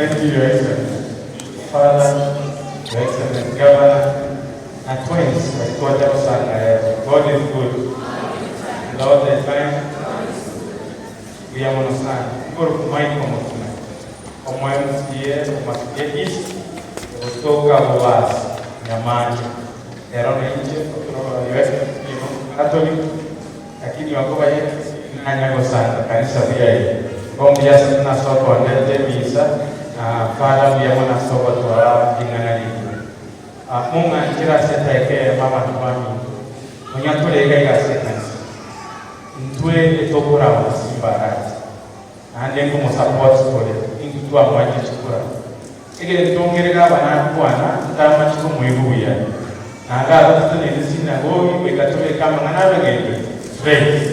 thank you, Your Excellency. Father, Your Excellency Governor, and twins, God is good. Lord, the time we are on a sign. Go to my commotion. On my year, must get east. Kutoka Boaz, Nyamani, Erona nje, US, Catholic, lakini wako baye nanyago sana kanisa pia hii. Ombi ya sana soko ndete visa, fara pia mwana soko toa ingangani. Mungu anjira seta yake mama tumami. Munyatule gaiga sekansi. Ntwe etokura msimbaraji. Ande ngumo support kole. Ingitwa mwaji chukura. Ege tongere bana kwana kama chiko muibuya nanga tutune sina gogi bekatule kama nganabe ngende straight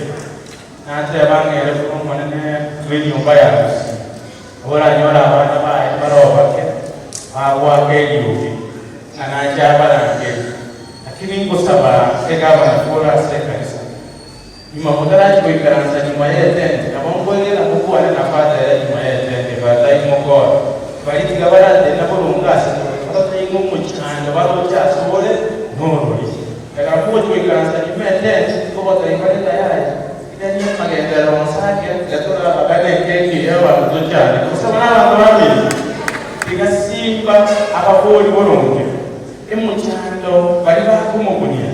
na tabange ko monene weni ombaya ora nyora bana ba baro bake agwa ke yuki na jabara ke lakini ngo saba ega bana kora sekansa nyuma modara ko ikaranza nyuma yete na bongo ile na kuwa na fada ya nyuma yete ba tai moko bari tigabara de na borungasa atata ingo muchanda baro cha sobole noro daga kuwa tu ikaranza nyumete ko bota ikale tayari ndani magenda ro sake yatora bagane keki yawa mtochani kwa sababu na wami tigasimba abakoli boronke emuchando bari bakumugunia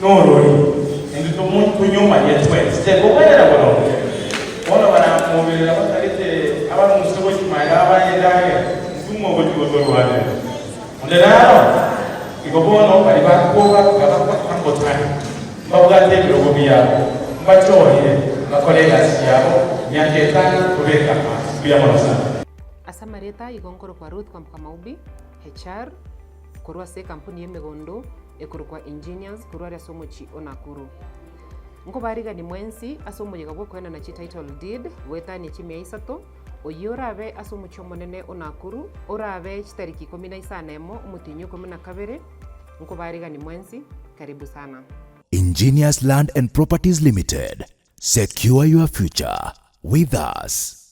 noro ndito muntu nyuma yetwe stego bayera boronke bona baramubirira batarite abantu musobo kimaya abayendage nsumo gotigoto wale nderaro ikobono bari bakoba gabako tani babugate birogo byabo mbachoye bakolega siyabo nyaketana kubeka pia mwanasa asamareta igonkoro kwa Ruth kwa Maubi HR kurwa se kampuni yemegondo ekurwa engineers kurwa somochi onakuru ngo bariga ni mwensi asomoye gabwo kwena na title deed wetani chimya isato oyurabe asomucho monene onakuru orabe chitariki 15 umutinyo 12 ngo bariga ni mwensi karibu sana. Engineers Land and Properties Limited. Secure your future with us.